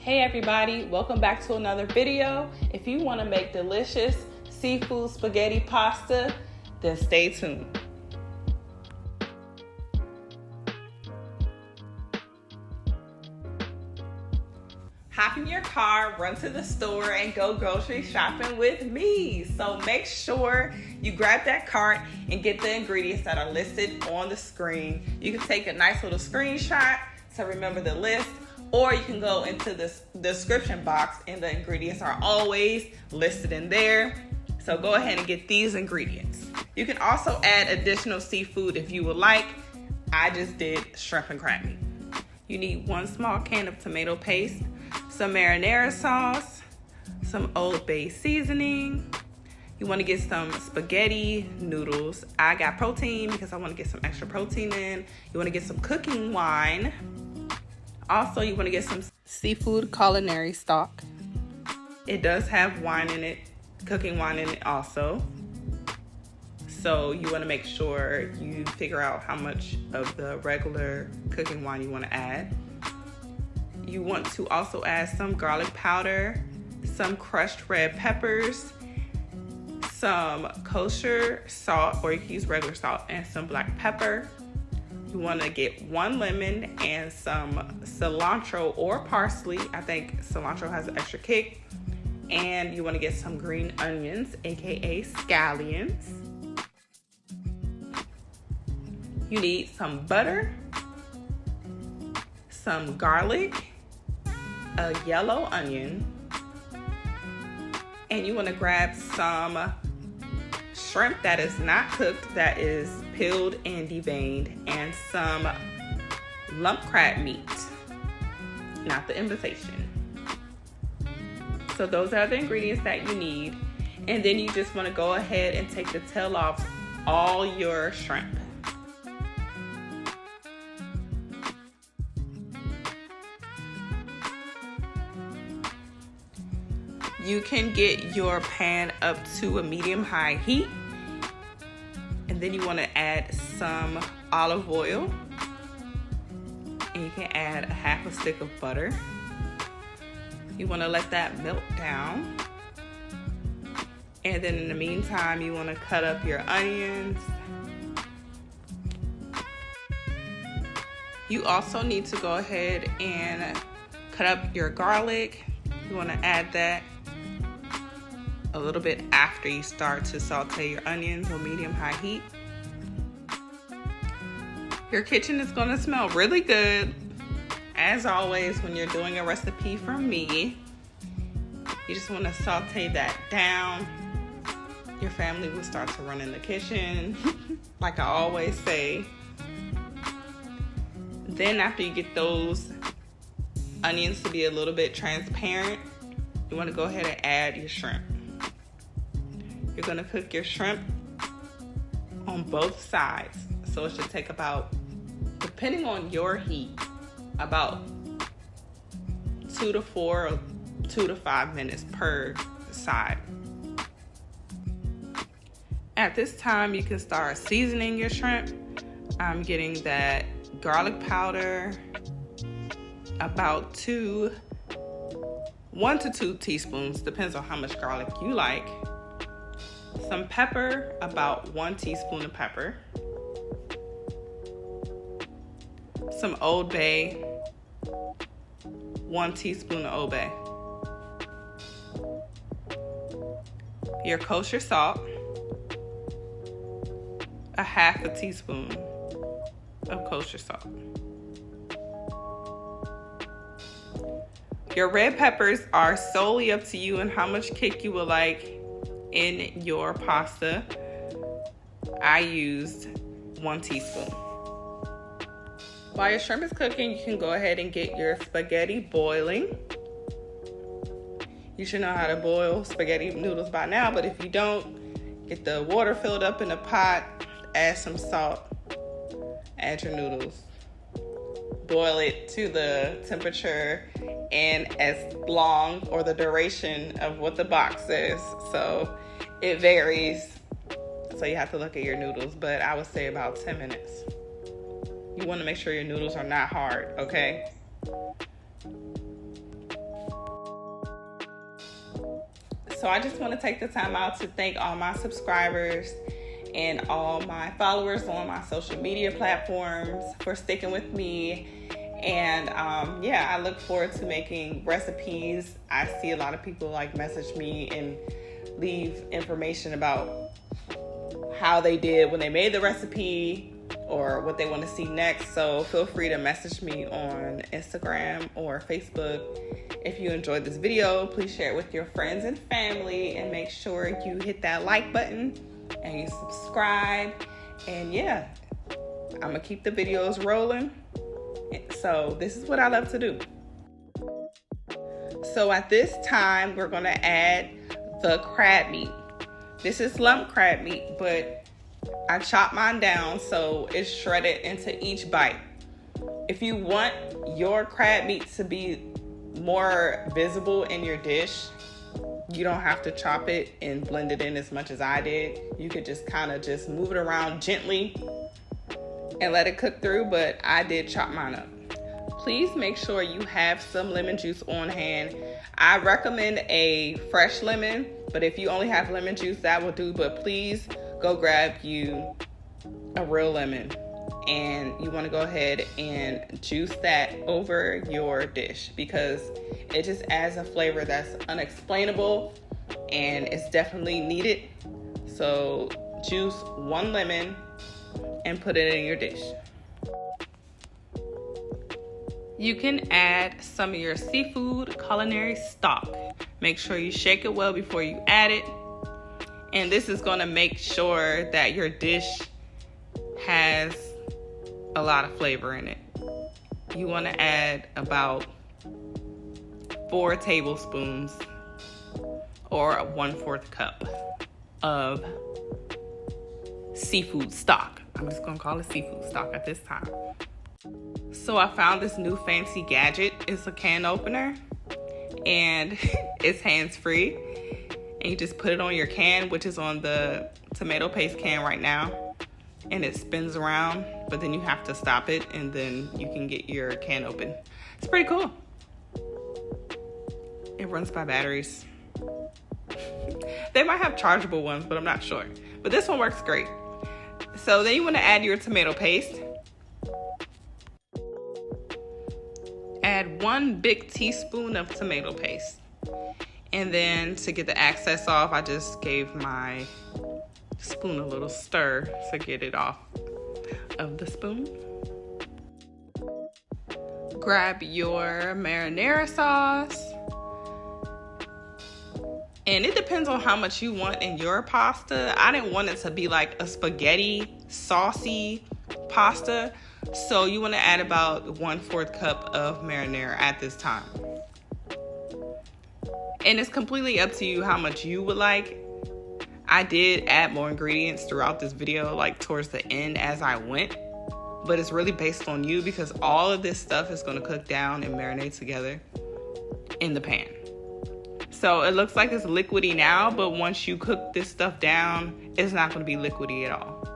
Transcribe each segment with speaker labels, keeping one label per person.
Speaker 1: Hey everybody, welcome back to another video. If you want to make delicious seafood spaghetti pasta, then stay tuned. Hop in your car, run to the store, and go grocery shopping with me. So make sure you grab that cart and get the ingredients that are listed on the screen. You can take a nice little screenshot to remember the list, or you can go into the description box and the ingredients are always listed in there. So go ahead and get these ingredients. You can also add additional seafood if you would like. I just did shrimp and crab meat. You need 1 small can of tomato paste, some marinara sauce, some Old Bay seasoning. You want to get some spaghetti noodles. I got protein because I want to get some extra protein in. You want to get some cooking wine. Also, you want to get some seafood culinary stock. It does have wine in it, cooking wine in it also. So you want to make sure you figure out how much of the regular cooking wine you want to add. You want to also add some garlic powder, some crushed red peppers, some kosher salt, or you can use regular salt, and some black pepper. You want to get 1 lemon and some cilantro or parsley. I think cilantro has an extra kick. And you want to get some green onions, aka scallions. You need some butter, some garlic, a yellow onion, and you want to grab some shrimp that is not cooked, that is peeled and deveined, and some lump crab meat, not the invitation. So those are the ingredients that you need. And then you just want to go ahead and take the tail off all your shrimp. You can get your pan up to a medium-high heat. And then you want to add some olive oil. And you can add a half a stick of butter. You want to let that melt down. And then in the meantime, you want to cut up your onions. You also need to go ahead and cut up your garlic. You want to add that a little bit after you start to saute your onions on medium-high heat. Your kitchen is going to smell really good. As always, when you're doing a recipe from me, you just want to saute that down. Your family will start to run in the kitchen, like I always say. Then after you get those onions to be a little bit transparent, you want to go ahead and add your shrimp. You're going to cook your shrimp on both sides. So it should take about, depending on your heat, about 2 to 4 or 2 to 5 minutes per side. At this time, you can start seasoning your shrimp. I'm getting that garlic powder, about 1 to 2 teaspoons, depends on how much garlic you like. Some pepper, about 1 teaspoon of pepper. Some Old Bay, 1 teaspoon of Old Bay. Your kosher salt, a half a teaspoon of kosher salt. Your red peppers are solely up to you and how much kick you would like in your pasta. I used 1 teaspoon. While your shrimp is cooking, you can go ahead and get your spaghetti boiling. You should know how to boil spaghetti noodles by now, but if you don't, get the water filled up in a pot, add some salt, add your noodles. Boil it to the temperature and as long, or the duration of what the box says. So it varies. So you have to look at your noodles, but I would say about 10 minutes. You want to make sure your noodles are not hard, okay? So I just want to take the time out to thank all my subscribers and all my followers on my social media platforms for sticking with me. And yeah, I look forward to making recipes. I see a lot of people like message me and leave information about how they did when they made the recipe or what they want to see next. So feel free to message me on Instagram or Facebook. If you enjoyed this video, please share it with your friends and family, and make sure you hit that like button and you subscribe. And yeah, I'm gonna keep the videos rolling. So this is what I love to do. So at this time, we're gonna add the crab meat. This is lump crab meat, but I chopped mine down so it's shredded into each bite. If you want your crab meat to be more visible in your dish, you don't have to chop it and blend it in as much as I did. You could just kind of just move it around gently and let it cook through, but I did chop mine up. Please make sure you have some lemon juice on hand. I recommend a fresh lemon, but if you only have lemon juice, that will do. But please go grab you a real lemon, and you want to go ahead and juice that over your dish because it just adds a flavor that's unexplainable and it's definitely needed. So juice 1 lemon and put it in your dish. You can add some of your seafood culinary stock. Make sure you shake it well before you add it. And this is going to make sure that your dish has a lot of flavor in it. You want to add about 4 tablespoons or 1/4 cup of seafood stock. I'm just going to call it seafood stock at this time. So I found this new fancy gadget. It's a can opener and it's hands-free. And you just put it on your can, which is on the tomato paste can right now. And it spins around, but then you have to stop it and then you can get your can open. It's pretty cool. It runs by batteries. They might have chargeable ones, but I'm not sure. But this one works great. So then you want to add your tomato paste. Add 1 big teaspoon of tomato paste. And then to get the excess off, I just gave my spoon a little stir to get it off of the spoon. Grab your marinara sauce. And it depends on how much you want in your pasta. I didn't want it to be like a spaghetti saucy pasta. So you want to add about 1/4 cup of marinara at this time. And it's completely up to you how much you would like. I did add more ingredients throughout this video, like towards the end as I went. But it's really based on you because all of this stuff is going to cook down and marinate together in the pan. So it looks like it's liquidy now, but once you cook this stuff down, it's not going to be liquidy at all.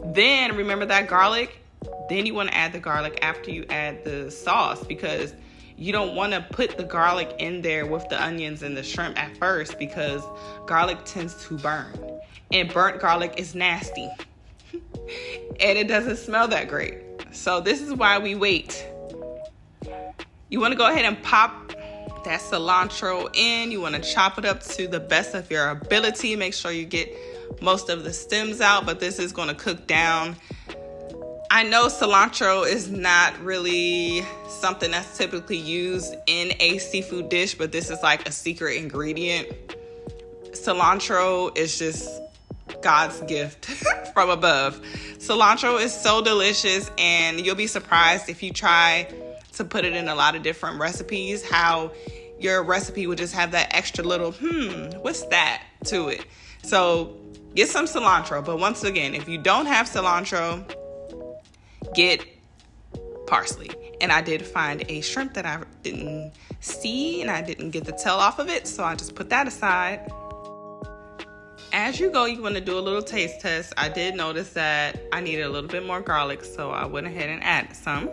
Speaker 1: Then remember that garlic? Then you want to add the garlic after you add the sauce because you don't want to put the garlic in there with the onions and the shrimp at first because garlic tends to burn. And burnt garlic is nasty. And it doesn't smell that great. So this is why we wait. You want to go ahead and pop that cilantro in. You want to chop it up to the best of your ability. Make sure you get most of the stems out, but this is going to cook down. I know cilantro is not really something that's typically used in a seafood dish, but this is like a secret ingredient. Cilantro is just God's gift from above. Cilantro is so delicious, and you'll be surprised if you try to put it in a lot of different recipes, how your recipe would just have that extra little, what's that to it? So get some cilantro. But once again, if you don't have cilantro, get parsley. And I did find a shrimp that I didn't see and I didn't get the tail off of it, so I just put that aside. As you go, you want to do a little taste test. I did notice that I needed a little bit more garlic, so I went ahead and added some.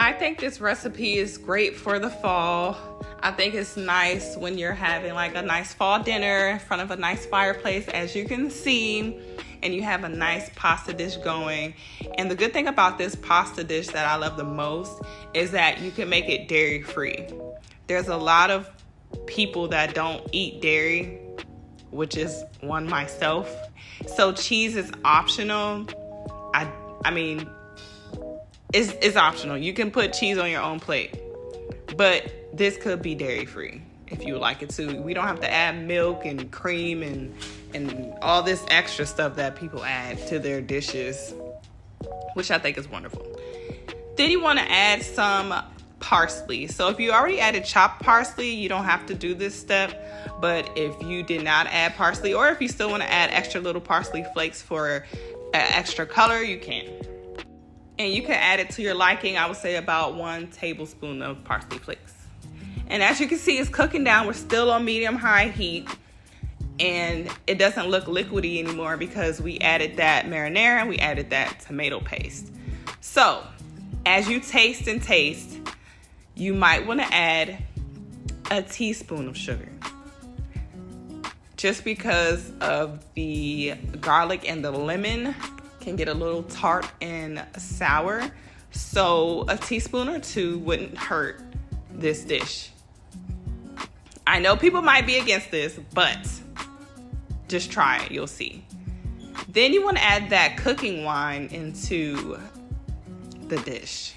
Speaker 1: I think this recipe is great for the fall. I think it's nice when you're having like a nice fall dinner in front of a nice fireplace, as you can see, and you have a nice pasta dish going. And the good thing about this pasta dish that I love the most is that you can make it dairy-free. There's a lot of people that don't eat dairy, which is one myself. So cheese is optional. I mean, it's optional. You can put cheese on your own plate, but this could be dairy-free if you would like it to. We don't have to add milk and cream and all this extra stuff that people add to their dishes, which I think is wonderful. Then you want to add some parsley. So if you already added chopped parsley, you don't have to do this step. But if you did not add parsley, or if you still want to add extra little parsley flakes for extra color, you can. And you can add it to your liking. I would say about 1 tablespoon of parsley flakes. And as you can see, it's cooking down. We're still on medium-high heat. And it doesn't look liquidy anymore because we added that marinara and we added that tomato paste. So, as you taste and taste, you might want to add a teaspoon of sugar. Just because of the garlic and the lemon can get a little tart and sour. So a teaspoon or 2 wouldn't hurt this dish. I know people might be against this, but just try it, you'll see. Then you want to add that cooking wine into the dish.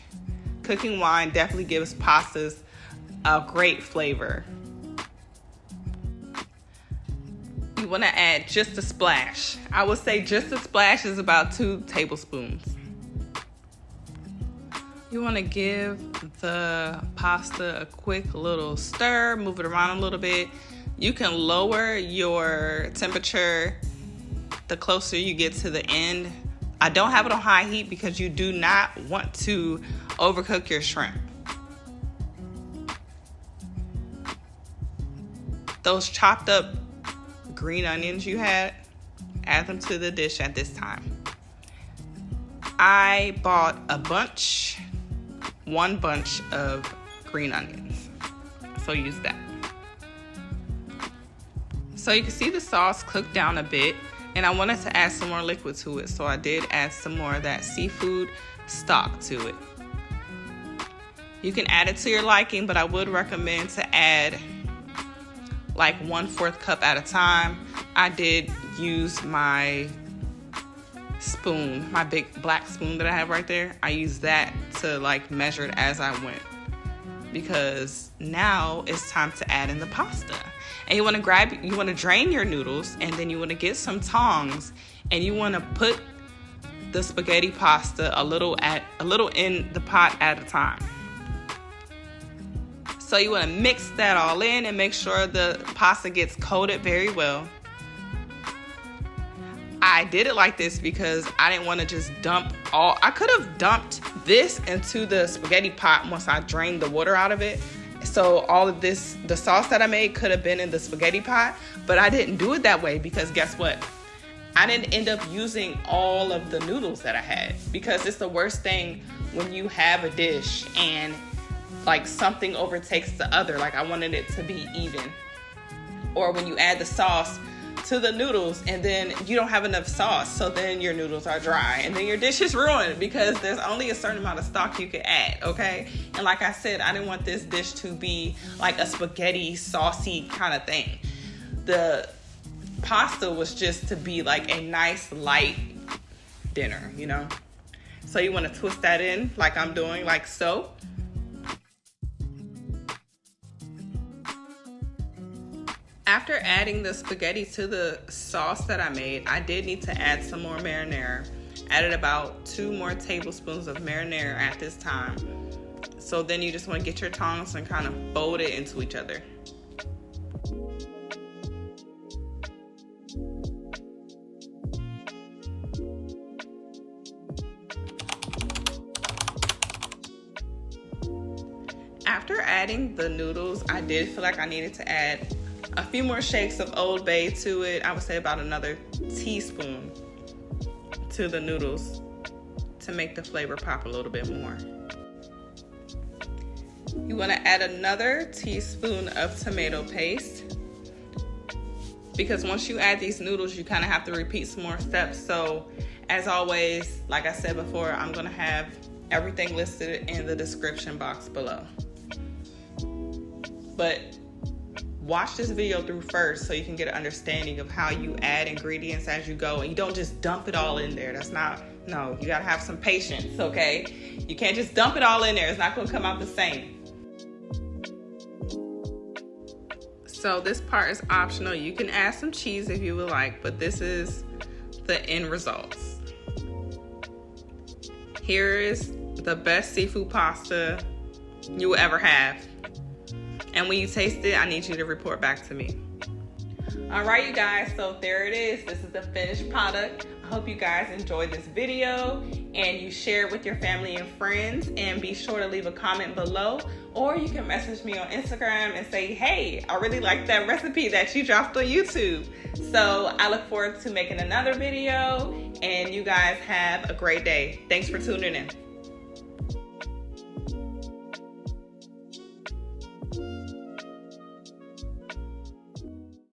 Speaker 1: Cooking wine definitely gives pastas a great flavor. You want to add just a splash. I would say just a splash is about 2 tablespoons. You want to give the pasta a quick little stir, move it around a little bit. You can lower your temperature the closer you get to the end. I don't have it on high heat because you do not want to overcook your shrimp. Those chopped up green onions you had, add them to the dish at this time. I bought one bunch of green onions, so use that. So you can see the sauce cooked down a bit, and I wanted to add some more liquid to it, so I did add some more of that seafood stock to it. You can add it to your liking, but I would recommend to add like 1/4 cup at a time. I did use my spoon, my big black spoon that I have right there. I used that to like measure it as I went, because now it's time to add in the pasta. And you want to drain your noodles, and then you want to get some tongs, and you want to put the spaghetti pasta a little in the pot at a time. So you want to mix that all in and make sure the pasta gets coated very well. I did it like this because I didn't want to just I could have dumped this into the spaghetti pot once I drained the water out of it. So all of this, the sauce that I made could have been in the spaghetti pot, but I didn't do it that way because guess what? I didn't end up using all of the noodles that I had, because it's the worst thing when you have a dish and like something overtakes the other. Like I wanted it to be even. Or when you add the sauce to the noodles and then you don't have enough sauce, so then your noodles are dry and then your dish is ruined because there's only a certain amount of stock you can add, okay? And like I said, I didn't want this dish to be like a spaghetti saucy kind of thing. The pasta was just to be like a nice light dinner, you know? So you want to twist that in like I'm doing, like so. After adding the spaghetti to the sauce that I made, I did need to add some more marinara. Added about 2 more tablespoons of marinara at this time. So then you just want to get your tongs and kind of fold it into each other. After adding the noodles, I did feel like I needed to add a few more shakes of Old Bay to it. I would say about another teaspoon to the noodles to make the flavor pop a little bit more. You want to add another teaspoon of tomato paste, because once you add these noodles, you kind of have to repeat some more steps. So as always, like I said before, I'm going to have everything listed in the description box below. But watch this video through first so you can get an understanding of how you add ingredients as you go. And you don't just dump it all in there. No, you gotta have some patience, okay? You can't just dump it all in there. It's not gonna come out the same. So this part is optional. You can add some cheese if you would like, but this is the end results. Here is the best seafood pasta you will ever have. And when you taste it, I need you to report back to me. All right, you guys, so there it is. This is the finished product. I hope you guys enjoyed this video and you share it with your family and friends, and be sure to leave a comment below, or you can message me on Instagram and say, hey, I really like that recipe that you dropped on YouTube. So I look forward to making another video, and you guys have a great day. Thanks for tuning in.